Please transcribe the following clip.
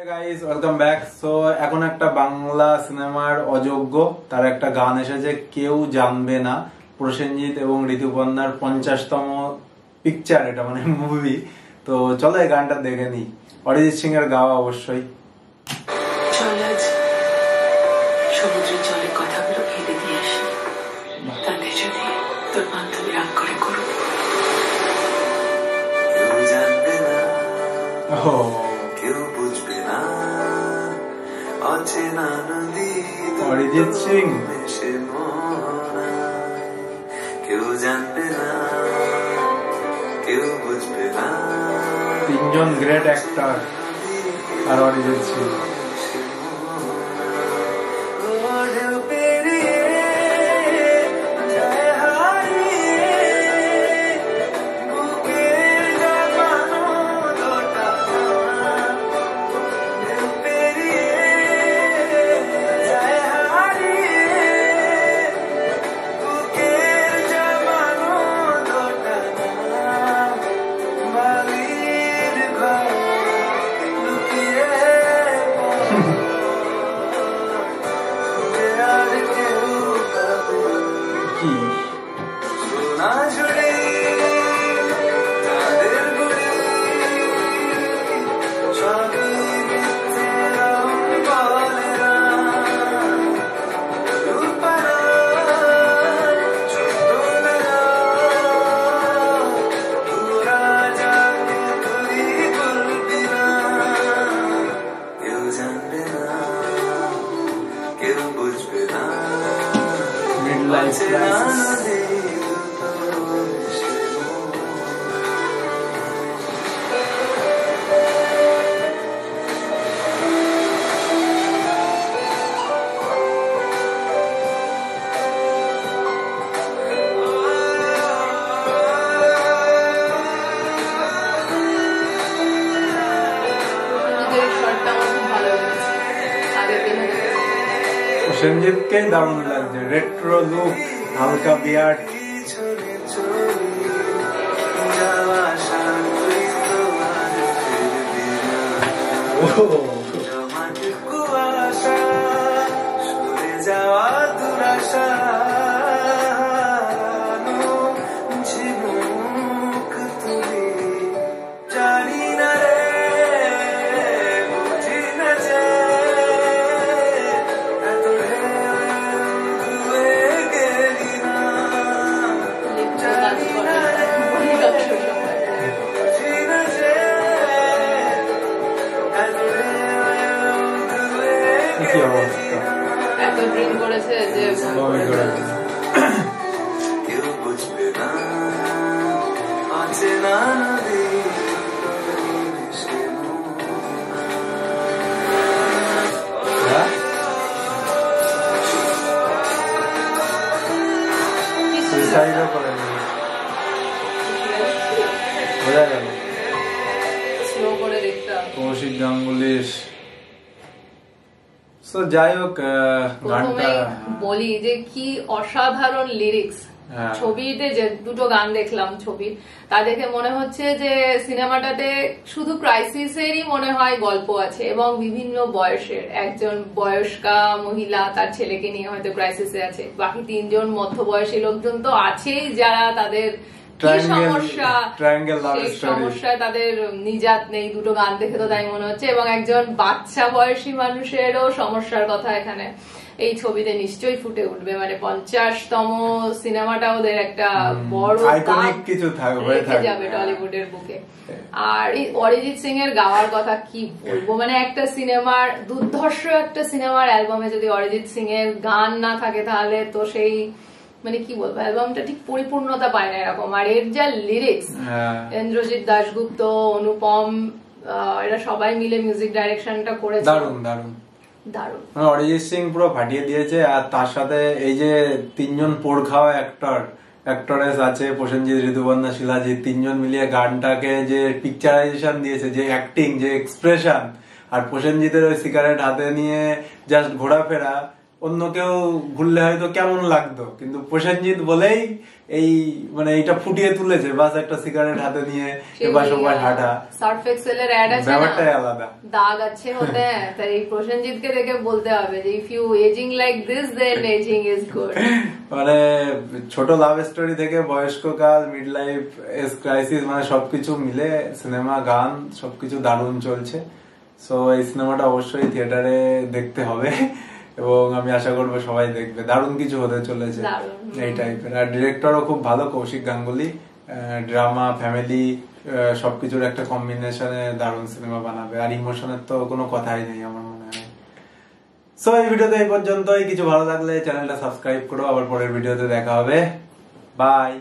Guys welcome back. So এখন একটা বাংলা সিনেমার অযোগ্য তার একটা গান এসেছে, কেউ জানবে না। প্রসেনজিৎ এবং ঋতুপর্ণার 50তম পিকচার, এটা মানে মুভি। তো চলো এই গানটা দেখে নি, অরিজিৎ সিং এর গাওয়া অবশ্যই। সমুদ্রের জলে কথাগুলো ফেলে দিয়ে আসি, তাতে যদি তোর বান্ধবী রাগ করে করো। কেউ জানবে না, কেউ বুঝবে না, অচেনা নদী অরিজিৎ সিং। কেউ জানবে না, কেউ বুঝবে না, তিনজন গ্রেট অ্যাক্টর আর অরিজিৎ সিং। Midlife crisis. প্রসেনজিৎকে দারুণ লাগছে, রেট্রো লুক, হালকা বিয়ার্ড। কেউ বুঝবে না, অচেনা নদী কৌশিক গাঙ্গুলির। যাই হোক, গানটা বলি যে কি অসাধারণ লিরিক্স। ছবিতে যে দুটো গান দেখলাম ছবির, তা দেখে মনে হচ্ছে যে সিনেমাটাতে শুধু ক্রাইসিসেরই মনে হয় গল্প আছে, এবং বিভিন্ন বয়সের, একজন বয়স্কা মহিলা তার ছেলেকে নিয়ে হয়তো ক্রাইসিসে আছে, বাকি তিনজন মধ্যবয়সী লোকজন তো আছেই যারা তাদের সমস্যায় তাদের নিজাত নেই। দুটো গান দেখে তো তাই মনে হচ্ছে, এবং একজন বাচ্চা বয়সী মানুষেরও সমস্যার কথা এখানে এই ছবিতে নিশ্চয়ই ফুটে উঠবে। মানে 50তম সিনেমাটা ওদের একটা বড় কিছু রেখে যাবে টলিউডের বুকে। আর এই অরিজিৎ সিং এর গাওয়ার কথা কি বলবো, মানে একটা সিনেমার দুর্ধর্ষ একটা সিনেমার অ্যালবামে যদি অরিজিৎ সিং এর গান না থাকে তাহলে তো সেই মানে কি বলবো, অ্যালবামটা ঠিক পরিপূর্ণতা পায় না এরকম। আর এর যা লিরিক্স, ইন্দ্রজিৎ দাশগুপ্ত, অনুপম, এরা সবাই মিলে মিউজিক ডাইরেকশনটা করেছে, দারুণ দারুণ দারুণ। অরিজিৎ সিং পুরো ফাটিয়ে দিয়েছে। আর তার সাথে এই যে তিনজন পোড় খাওয়া অ্যাক্টরেস আছে, প্রসেনজিৎ, ঋতুপর্ণা, শিলাজিৎ, তিনজন মিলিয়ে গানটাকে যে পিকচারাইজেশন দিয়েছে, যে অ্যাক্টিং, যে এক্সপ্রেশন, আর প্রসেনজিতের ওই সিগারেট হাতে নিয়ে জাস্ট ঘোরাফেরা, অন্য কেউ ঘুরলে হয়তো কেমন লাগতো, কিন্তু প্রসেনজিৎ বলেই এই মানে এটা ফুটিয়ে তুলেছে। বাস একটা সিগারেট হাতে নিয়ে এবার সবাই হাঁটা, সার্ফ এক্সেলের অ্যাড আছে না, ব্যাপারটাই আলাদা। দাগ अच्छे होते हैं, তাই প্রসেনজিৎকে দেখে বলতে হবে যে if you aging like this then aging is good. মানে ছোট লাভ স্টোরি থেকে বয়স্ক কাল, মিড লাইফ ক্রাইসিস, মানে সবকিছু মিলে সিনেমা, গান সবকিছু দারুণ চলছে। সো এই সিনেমাটা অবশ্যই থিয়েটারে দেখতে হবে এবং আমি আশা করবো সবাই দেখবে। দারুণ কিছু হতে চলেছে এই টাইপের। আর ডিরেক্টরও খুব ভালো, কৌশিক গাঙ্গুলি। ড্রামা, ফ্যামিলি সবকিছুর একটা কম্বিনেশনে দারুণ সিনেমা বানাবে। আর ইমোশনের তো কোনো কথাই নেই আমার মনে হয়। সো এই ভিডিওতে এই পর্যন্তই। কিছু ভালো লাগলে চ্যানেলটা সাবস্ক্রাইব করো। আবার পরের ভিডিওতে দেখা হবে। বাই।